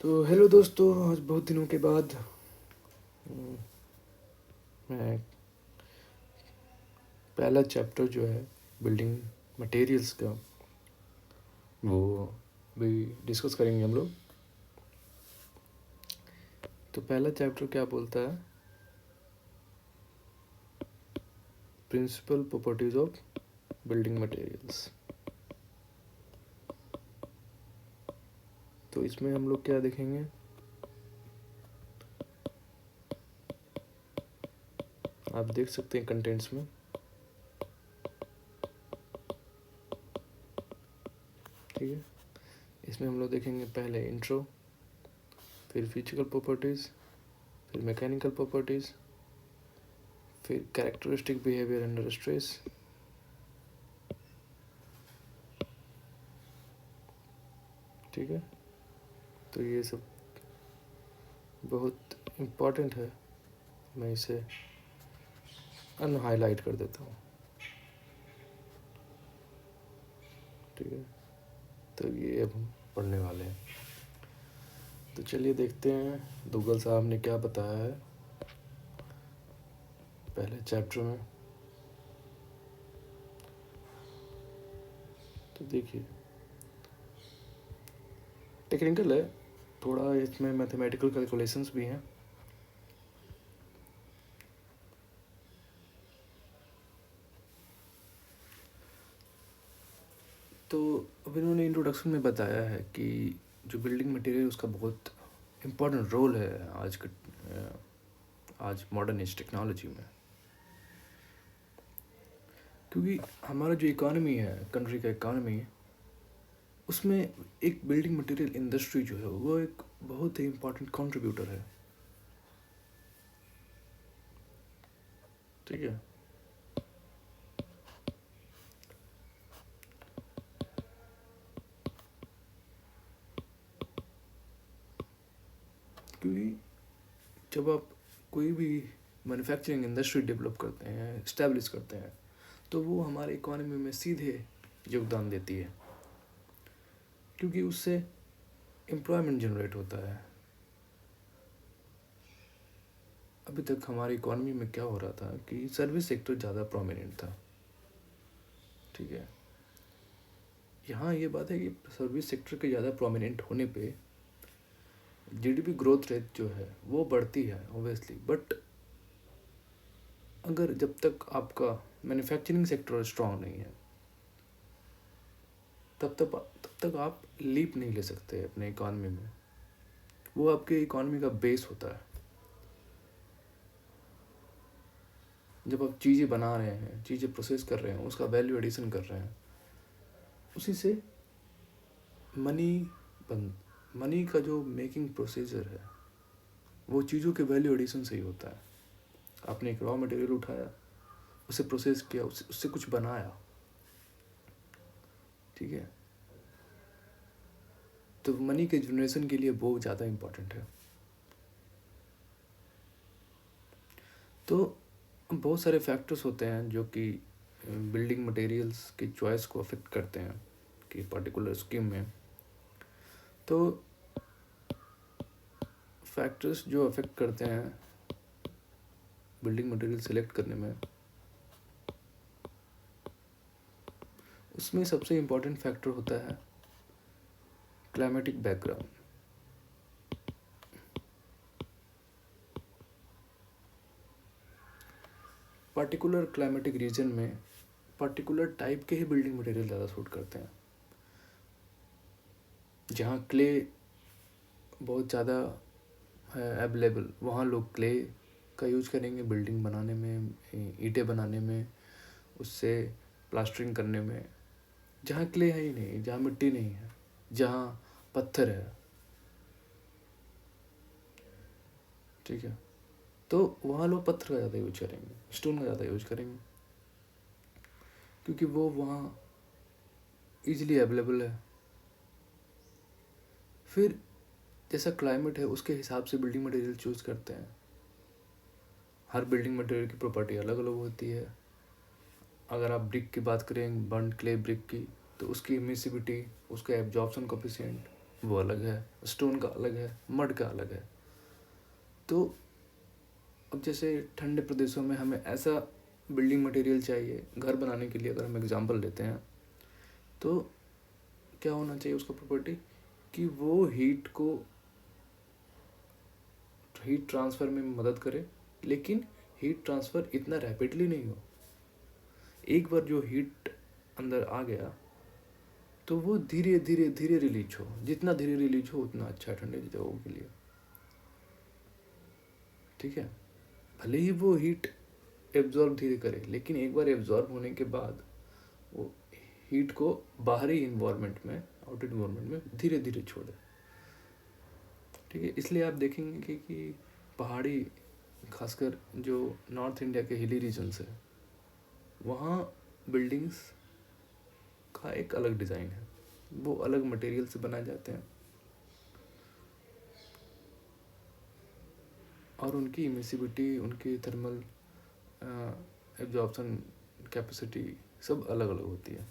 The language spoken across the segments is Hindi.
तो हेलो दोस्तों, आज बहुत दिनों के बाद मैं पहला चैप्टर जो है बिल्डिंग मटेरियल्स का वो भी डिस्कस करेंगे हम लोग। तो पहला चैप्टर क्या बोलता है? Principal properties of building materials. तो इसमें हम लोग क्या देखेंगे? आप देख सकते हैं कंटेंट्स में। ठीक है, इसमें हम लोग देखेंगे पहले इंट्रो, फिर फिजिकल प्रॉपर्टीज़, फिर मैकेनिकल प्रॉपर्टीज़, फिर कैरेक्टरिस्टिक बिहेवियर अंडर स्ट्रेस, ठीक है। तो ये सब बहुत इम्पॉर्टेंट है, मैं इसे हाईलाइट कर देता हूँ। ठीक है, तो ये अब हम पढ़ने वाले हैं। तो चलिए देखते हैं दुग्गल साहब ने क्या बताया है पहले चैप्टर में। तो देखिए, टेक्निकल है थोड़ा, इसमें मैथमेटिकल कैलकुलेशंस भी हैं। तो अब इन्होंने इंट्रोडक्शन में बताया है कि जो बिल्डिंग मटेरियल उसका बहुत इम्पोर्टेंट रोल है आज मॉडर्न एज टेक्नोलॉजी में। क्योंकि हमारा जो इकॉनमी है, कंट्री का इकॉनमी, उसमें एक बिल्डिंग मटेरियल इंडस्ट्री जो है वो एक बहुत ही इम्पोर्टेंट कंट्रीब्यूटर है। ठीक है, क्योंकि जब आप कोई भी मैन्युफैक्चरिंग इंडस्ट्री डेवलप करते हैं, इस्टेब्लिश करते हैं, तो वो हमारे इकोनॉमी में सीधे योगदान देती है, क्योंकि उससे एम्प्लॉयमेंट जनरेट होता है। अभी तक हमारी इकोनॉमी में क्या हो रहा था कि सर्विस सेक्टर ज़्यादा प्रोमिनेंट था। ठीक है, यहाँ ये बात है कि सर्विस सेक्टर के ज़्यादा प्रोमिनेंट होने पे जीडीपी ग्रोथ रेट जो है वो बढ़ती है ऑब्वियसली, बट अगर जब तक आपका मैन्युफैक्चरिंग सेक्टर स्ट्रांग नहीं है तब तक आप लीप नहीं ले सकते अपने इकॉनमी में। वो आपके इकॉनमी का बेस होता है। जब आप चीज़ें बना रहे हैं, चीज़ें प्रोसेस कर रहे हैं, उसका वैल्यू एडिशन कर रहे हैं, उसी से मनी का जो मेकिंग प्रोसीजर है वो चीज़ों के वैल्यू एडिशन से ही होता है। आपने एक रॉ मटेरियल उठाया, उसे प्रोसेस किया, उससे कुछ बनाया। ठीक है, तो मनी के जनरेशन के लिए वो ज़्यादा इम्पोर्टेंट है। तो बहुत सारे फैक्टर्स होते हैं जो कि बिल्डिंग मटेरियल्स की चॉइस को अफेक्ट करते हैं कि पर्टिकुलर स्कीम में। तो फैक्टर्स जो अफेक्ट करते हैं बिल्डिंग मटेरियल सेलेक्ट करने में, उसमें सबसे इम्पोर्टेंट फैक्टर होता है climatic background. Particular climatic reason में पर्टिकुलर टाइप के ही बिल्डिंग मटेरियल ज़्यादा सूट करते हैं। जहाँ क्ले बहुत ज़्यादा है अवेलेबल, वहाँ लोग क्ले का यूज करेंगे बिल्डिंग बनाने में, ईंटें बनाने में, उससे प्लास्टरिंग करने में। जहाँ क्ले है ही नहीं, जहाँ मिट्टी नहीं है, जहाँ पत्थर है, ठीक है, तो वहाँ लोग पत्थर का ज़्यादा यूज करेंगे, स्टोन का ज़्यादा यूज करेंगे, क्योंकि वो वहाँ ईजिली अवेलेबल है। फिर जैसा क्लाइमेट है उसके हिसाब से बिल्डिंग मटेरियल चूज करते हैं। हर बिल्डिंग मटेरियल की प्रॉपर्टी अलग अलग होती है। अगर आप ब्रिक की बात करें, बर्न क्ले ब्रिक की, तो उसकी इमिसिबिलिटी, उसका एब्जॉर्प्शन कोफिशिएंट, वो अलग है, स्टोन का अलग है, मड का अलग है। तो अब जैसे ठंडे प्रदेशों में हमें ऐसा बिल्डिंग मटेरियल चाहिए घर बनाने के लिए, अगर हम एग्जांपल लेते हैं तो क्या होना चाहिए उसका प्रॉपर्टी कि वो हीट ट्रांसफ़र में मदद करे, लेकिन हीट ट्रांसफ़र इतना रैपिडली नहीं हो। एक बार जो हीट अंदर आ गया तो वो धीरे धीरे धीरे रिलीज हो, जितना धीरे रिलीज हो उतना अच्छा है ठंडे जगहों के लिए। ठीक है, भले ही वो हीट एब्जॉर्ब धीरे करे, लेकिन एक बार एब्जॉर्ब होने के बाद वो हीट को बाहरी इन्वायरमेंट में, आउट इन्वायरमेंट में धीरे धीरे छोड़े। ठीक है, इसलिए आप देखेंगे कि पहाड़ी, खासकर जो नॉर्थ इंडिया के हिली रीजन्स है, वहाँ बिल्डिंग्स का एक अलग डिज़ाइन है, वो अलग मटेरियल से बनाए जाते हैं और उनकी इमिसिबिलिटी, उनकी थर्मल एब्जॉर्प्शन कैपेसिटी सब अलग अलग होती है।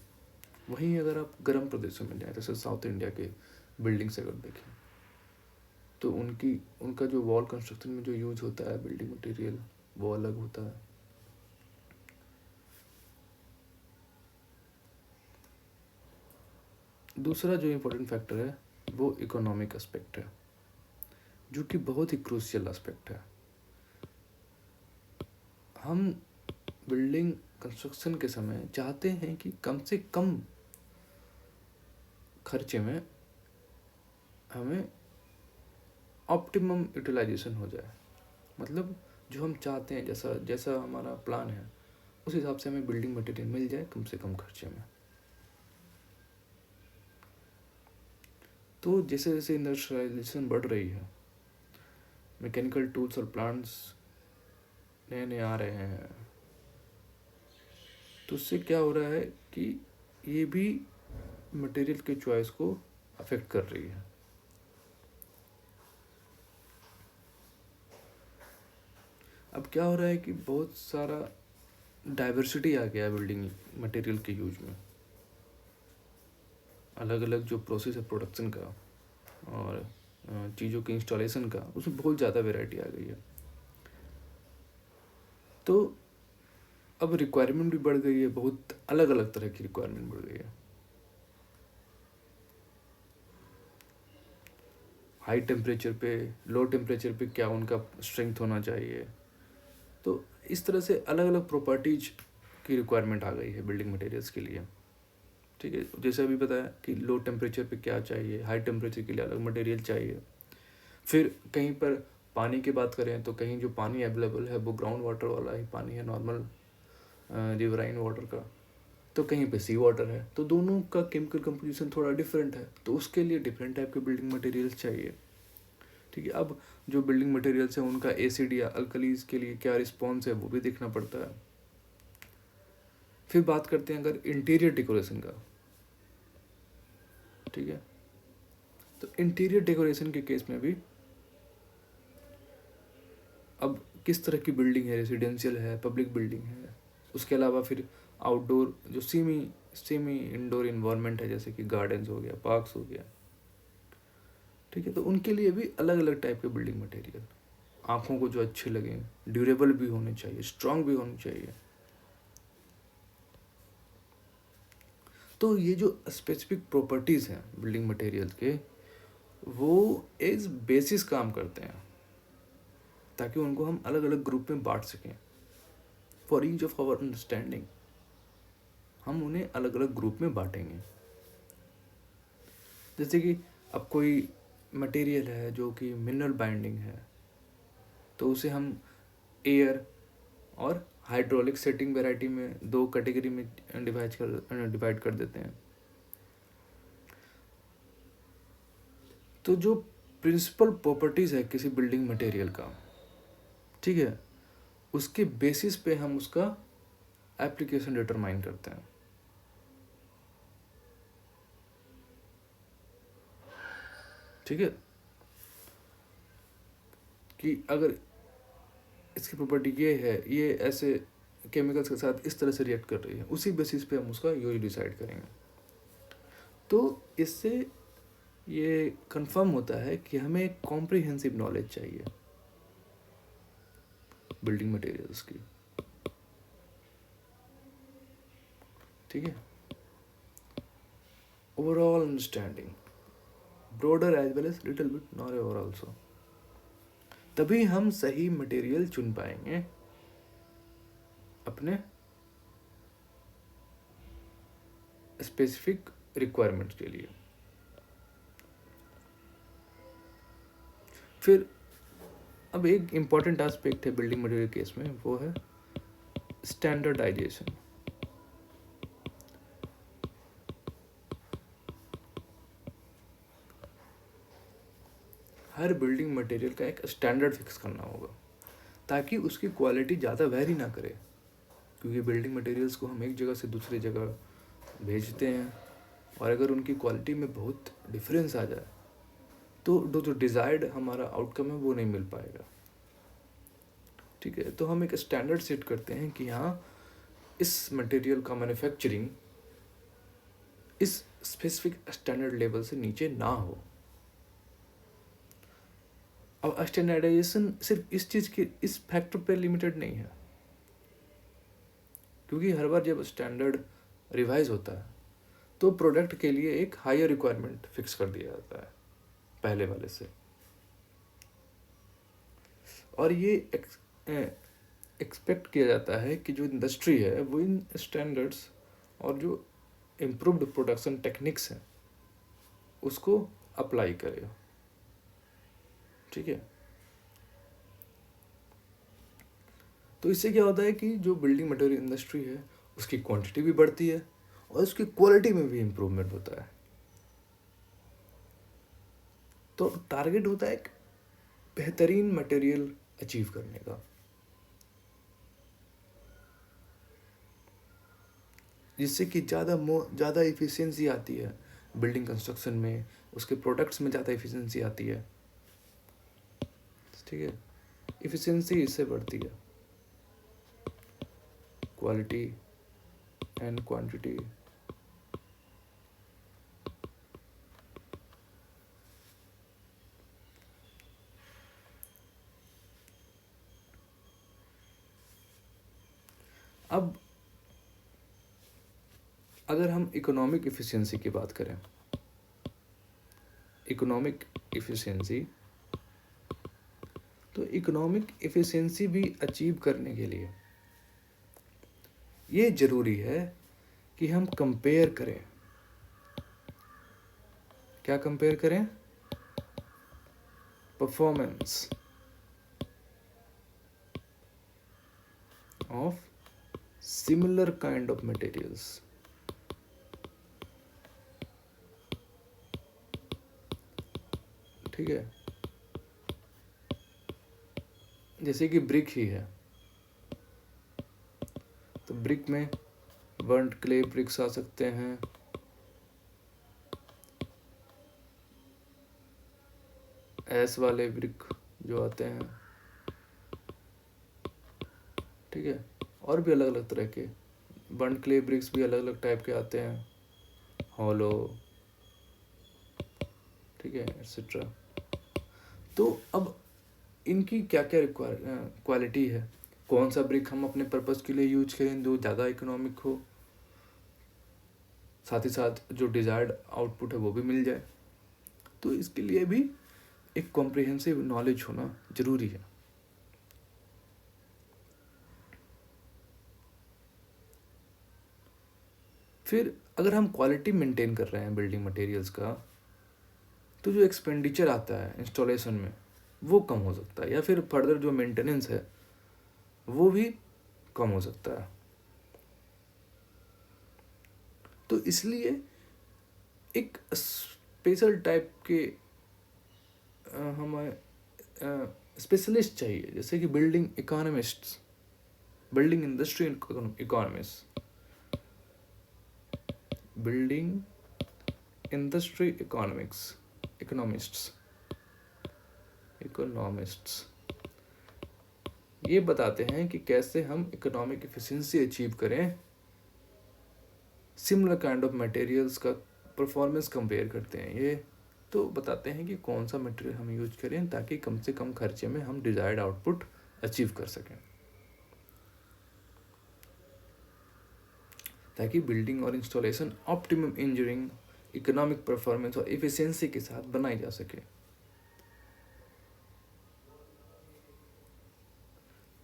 वहीं अगर आप गर्म प्रदेशों में जाएँ, जैसे साउथ इंडिया के बिल्डिंग्स अगर देखें तो उनका जो वॉल कंस्ट्रक्शन में जो यूज होता है बिल्डिंग मटेरियल वो अलग होता है। दूसरा जो इम्पोर्टेंट फैक्टर है वो इकोनॉमिक एस्पेक्ट है, जो कि बहुत ही क्रूशियल एस्पेक्ट है। हम बिल्डिंग कंस्ट्रक्शन के समय चाहते हैं कि कम से कम खर्चे में हमें ऑप्टिमम यूटिलाइजेशन हो जाए, मतलब जो हम चाहते हैं, जैसा जैसा हमारा प्लान है उस हिसाब से हमें बिल्डिंग मटेरियल मिल जाए कम से कम खर्चे में। तो जैसे जैसे इंडस्ट्रियलाइजेशन बढ़ रही है, मैकेनिकल टूल्स और प्लांट्स नए नए आ रहे हैं, तो उससे क्या हो रहा है कि ये भी मटेरियल के चॉइस को अफेक्ट कर रही है। अब क्या हो रहा है कि बहुत सारा डाइवर्सिटी आ गया है बिल्डिंग मटेरियल के यूज में, अलग अलग जो प्रोसेस है प्रोडक्शन का और चीज़ों के इंस्टॉलेशन का, उसमें बहुत ज़्यादा वैरायटी आ गई है। तो अब रिक्वायरमेंट भी बढ़ गई है, बहुत अलग अलग तरह की रिक्वायरमेंट बढ़ गई है। हाई टेम्परेचर पे, लो टेम्परेचर पे क्या उनका स्ट्रेंथ होना चाहिए, तो इस तरह से अलग अलग प्रॉपर्टीज की रिक्वायरमेंट आ गई है बिल्डिंग मटेरियल्स के लिए। ठीक है, जैसे अभी बताया कि लो टेम्परेचर पे क्या चाहिए, हाई टेम्परेचर के लिए अलग मटेरियल चाहिए। फिर कहीं पर पानी की बात करें तो कहीं जो पानी अवेलेबल है वो ग्राउंड वाटर वाला ही पानी है, नॉर्मल रिवराइन वाटर का, तो कहीं पे सी वाटर है, तो दोनों का केमिकल कंपोजिशन थोड़ा डिफरेंट है, तो उसके लिए डिफरेंट टाइप के बिल्डिंग मटेरियल्स चाहिए। ठीक है, अब जो बिल्डिंग मटेरियल्स हैं उनका एसिड या अल्कलीज के लिए क्या रिस्पॉन्स है वो भी देखना पड़ता है। फिर बात करते हैं अगर इंटीरियर डेकोरेशन का। ठीक है, तो इंटीरियर डेकोरेशन के केस में भी अब किस तरह की बिल्डिंग है, रेजिडेंशियल है, पब्लिक बिल्डिंग है, उसके अलावा फिर आउटडोर जो सेमी इंडोर इन्वायरमेंट है, जैसे कि गार्डन्स हो गया, पार्क्स हो गया। ठीक है, तो उनके लिए भी अलग अलग टाइप के बिल्डिंग मटेरियल, आँखों को जो अच्छे लगें, ड्यूरेबल भी होने चाहिए, स्ट्रांग भी होने चाहिए। तो ये जो स्पेसिफिक प्रॉपर्टीज़ हैं बिल्डिंग मटेरियल के, वो एज बेसिस काम करते हैं ताकि उनको हम अलग अलग ग्रुप में बांट सकें। For each of our understanding हम उन्हें अलग अलग ग्रुप में बांटेंगे। जैसे कि अब कोई मटेरियल है जो कि मिनरल बाइंडिंग है, तो उसे हम एयर और हाइड्रोलिक सेटिंग वैरायटी में दो कैटेगरी में डिवाइड कर देते हैं। तो जो प्रिंसिपल प्रॉपर्टीज़ है किसी बिल्डिंग मटेरियल का, ठीक है, उसके बेसिस पे हम उसका एप्लीकेशन डिटरमाइन करते हैं। ठीक है, कि अगर इसकी प्रॉपर्टी ये है, ये ऐसे केमिकल्स के साथ इस तरह से रिएक्ट कर रही है, उसी बेसिस पे हम उसका यूज डिसाइड करेंगे। तो इससे ये कंफर्म होता है कि हमें कॉम्प्रिहेंसिव नॉलेज चाहिए बिल्डिंग मटेरियल्स की, ठीक है। Overall understanding, broader as well as little bit knowledge also, तभी हम सही मटेरियल चुन पाएंगे अपने स्पेसिफिक रिक्वायरमेंट के लिए। फिर अब एक इम्पॉर्टेंट एस्पेक्ट है बिल्डिंग मटेरियल केस में, वो है स्टैंडर्डाइजेशन। हर बिल्डिंग मटेरियल का एक स्टैंडर्ड फिक्स करना होगा ताकि उसकी क्वालिटी ज़्यादा वेरी ना करे, क्योंकि बिल्डिंग मटेरियल्स को हम एक जगह से दूसरी जगह भेजते हैं और अगर उनकी क्वालिटी में बहुत डिफरेंस आ जाए तो जो डिज़ायर्ड हमारा आउटकम है वो नहीं मिल पाएगा, ठीक है। तो हम एक स्टैंडर्ड सेट करते हैं कि हाँ, इस मटेरियल का मैन्युफैक्चरिंग इस स्पेसिफिक स्टैंडर्ड लेवल से नीचे ना हो। अब स्टैंडर्डाइजेशन सिर्फ इस चीज़ के इस फैक्टर पर लिमिटेड नहीं है, क्योंकि हर बार जब स्टैंडर्ड रिवाइज होता है तो प्रोडक्ट के लिए एक हायर रिक्वायरमेंट फिक्स कर दिया जाता है पहले वाले से, और ये एक्सपेक्ट किया जाता है कि जो इंडस्ट्री है वो इन स्टैंडर्ड्स और जो इम्प्रूव्ड प्रोडक्शन टेक्निक्स हैं उसको अप्लाई करे, ठीक है। तो इससे क्या होता है कि जो बिल्डिंग मटेरियल इंडस्ट्री है उसकी क्वांटिटी भी बढ़ती है और उसकी क्वालिटी में भी इम्प्रूवमेंट होता है। तो टारगेट होता है एक बेहतरीन मटेरियल अचीव करने का, जिससे कि ज़्यादा इफ़िशियंसी आती है बिल्डिंग कंस्ट्रक्शन में, उसके प्रोडक्ट्स में ज़्यादा इफ़िशियंसी आती है, ठीक है। इफ़िशियंसी इससे बढ़ती है, क्वालिटी एंड क्वांटिटी। अब अगर हम इकोनॉमिक इफ़िशियंसी की बात करें, इकोनॉमिक इफ़िशियंसी, तो इकोनॉमिक इफ़िशियंसी भी अचीव करने के लिए ये ज़रूरी है कि हम कंपेयर करें। क्या कंपेयर करें? Performance of similar kind of materials, ठीक है। जैसे कि ब्रिक ही है, तो ब्रिक में बर्न्ड क्ले ब्रिक्स आ सकते हैं, एस वाले ब्रिक जो आते हैं, ठीक है। और भी अलग अलग तरह के बर्न्ड क्ले ब्रिक्स भी अलग अलग टाइप के आते हैं, हॉलो, ठीक है, एक्सेट्रा। तो अब इनकी क्या क्या क्वालिटी है, कौन सा ब्रिक हम अपने पर्पस के लिए यूज करें जो ज़्यादा इकोनॉमिक हो, साथ ही साथ जो डिज़ायर्ड आउटपुट है वो भी मिल जाए, तो इसके लिए भी एक कॉम्प्रिहेंसिव नॉलेज होना ज़रूरी है। फिर अगर हम क्वालिटी मेंटेन कर रहे हैं बिल्डिंग मटेरियल्स का, तो जो एक्सपेंडिचर आता है इंस्टॉलेशन में वो कम हो सकता है, या फिर फर्दर जो मेंटेनेंस है वो भी कम हो सकता है। तो इसलिए एक स्पेशल टाइप के हमें स्पेशलिस्ट चाहिए, जैसे कि building economists, building industry economist, building industry economists, ये बताते हैं कि कैसे हम इकोनॉमिक एफिशिएंसी अचीव करें, सिमिलर काइंड ऑफ मटेरियल्स का परफॉर्मेंस कंपेयर करते हैं ये तो बताते हैं कि कौन सा मटेरियल हम यूज करें ताकि कम से कम खर्चे में हम डिजायर्ड आउटपुट अचीव कर सकें, ताकि बिल्डिंग और installation optimum engineering, economic performance और एफिशिएंसी के साथ बनाई जा सके।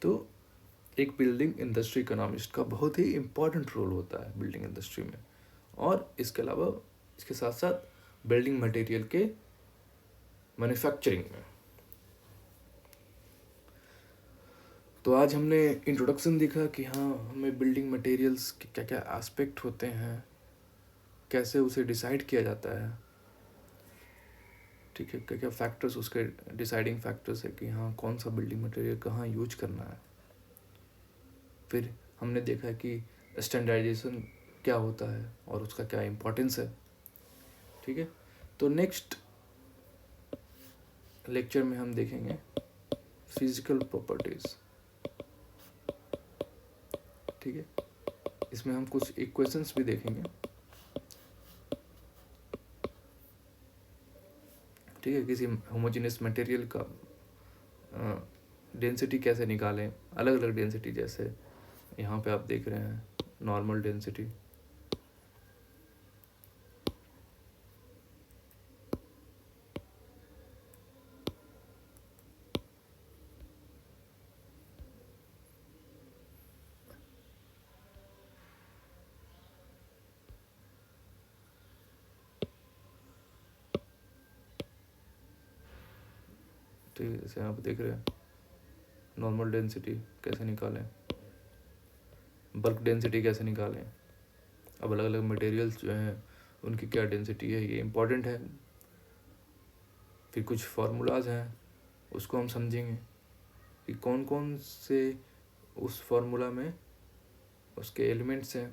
तो एक बिल्डिंग इंडस्ट्री इकोनॉमिस्ट का बहुत ही इम्पोर्टेंट रोल होता है बिल्डिंग इंडस्ट्री में, और इसके अलावा इसके साथ साथ बिल्डिंग मटेरियल के मैन्युफैक्चरिंग में। तो आज हमने इंट्रोडक्शन देखा कि हाँ, हमें बिल्डिंग मटेरियल्स के क्या क्या एस्पेक्ट होते हैं, कैसे उसे डिसाइड किया जाता है, ठीक है, क्या क्या फैक्टर्स उसके डिसाइडिंग फैक्टर्स है कि हाँ कौन सा बिल्डिंग मटेरियल कहाँ यूज करना है। फिर हमने देखा कि स्टैंडर्डाइजेशन क्या होता है और उसका क्या इम्पोर्टेंस है, ठीक है। तो नेक्स्ट लेक्चर में हम देखेंगे फिजिकल प्रॉपर्टीज, ठीक है। इसमें हम कुछ इक्वेशंस भी देखेंगे, ठीक है। किसी होमोजेनियस मटेरियल का डेंसिटी कैसे निकालें, अलग अलग डेंसिटी, जैसे यहाँ पे आप देख रहे हैं नॉर्मल डेंसिटी, ठीक है। जैसे आप देख रहे हैं नॉर्मल डेंसिटी कैसे निकालें, बल्क डेंसिटी कैसे निकालें। अब अलग अलग मटेरियल्स जो हैं उनकी क्या डेंसिटी है, ये इम्पोर्टेंट है। फिर कुछ फार्मूलाज हैं, उसको हम समझेंगे कि कौन कौन से उस फार्मूला में उसके एलिमेंट्स हैं,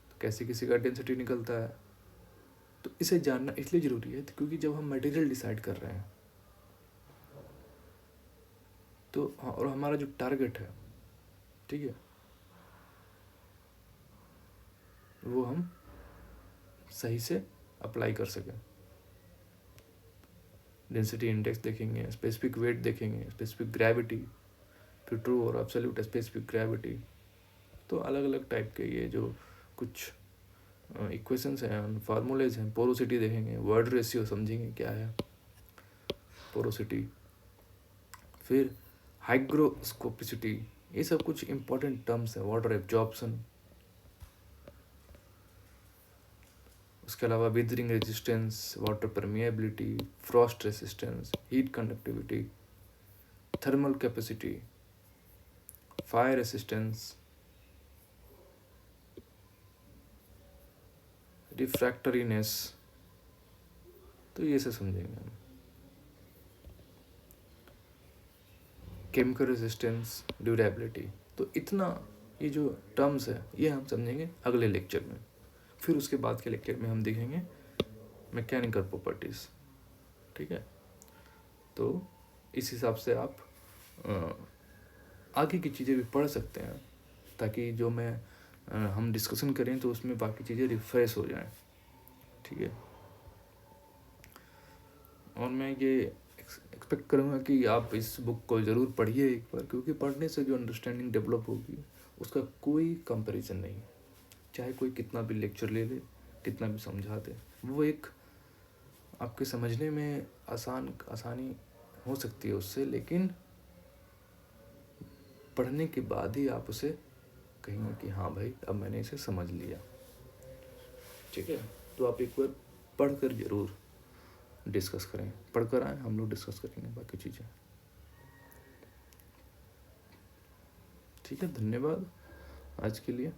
तो कैसे किसी का डेंसिटी निकलता है। तो इसे जानना इसलिए ज़रूरी है क्योंकि जब हम मटेरियल डिसाइड कर रहे हैं तो हाँ, और हमारा जो टारगेट है, ठीक है, वो हम सही से अप्लाई कर सकें। डेंसिटी इंडेक्स देखेंगे, स्पेसिफिक वेट देखेंगे, स्पेसिफिक ग्रेविटी, फिर ट्रू और एब्सोल्यूट स्पेसिफिक ग्रेविटी। तो अलग अलग टाइप के ये जो कुछ इक्वेशंस हैं, फार्मूलेज हैं। पोरोसिटी देखेंगे, वर्ड रेशियो समझेंगे क्या है पोरोसिटी, फिर हाइग्रोस्कोपिसिटी, ये सब कुछ इंपॉर्टेंट टर्म्स हैं। वाटर एब्जॉर्प्शन, उसके अलावा weathering resistance, water permeability, frost resistance, heat conductivity, thermal capacity, fire resistance, refractoriness, तो ये सब समझेंगे हम। केमिकल रेजिस्टेंस, ड्यूरेबिलिटी, तो इतना ये जो टर्म्स है ये हम समझेंगे अगले लेक्चर में। फिर उसके बाद के लेक्चर में हम देखेंगे मैकेनिकल प्रॉपर्टीज़, ठीक है। तो इस हिसाब से आप आगे की चीज़ें भी पढ़ सकते हैं ताकि जो मैं हम डिस्कशन करें तो उसमें बाकी चीज़ें रिफ्रेश हो जाएं, ठीक है। और मैं ये एक्सपेक्ट करूँगा कि आप इस बुक को ज़रूर पढ़िए एक बार, क्योंकि पढ़ने से जो अंडरस्टैंडिंग डेवलप होगी उसका कोई कंपैरिजन नहीं। चाहे कोई कितना भी लेक्चर ले ले, कितना भी समझा दे, वो एक आपके समझने में आसानी हो सकती है उससे, लेकिन पढ़ने के बाद ही आप उसे कहेंगे कि हाँ भाई अब मैंने इसे समझ लिया, ठीक है। तो आप एक बार पढ़कर ज़रूर डिस्कस करें, पढ़कर आए, हम लोग डिस्कस करेंगे बाकी चीज़ें, ठीक है। धन्यवाद आज के लिए।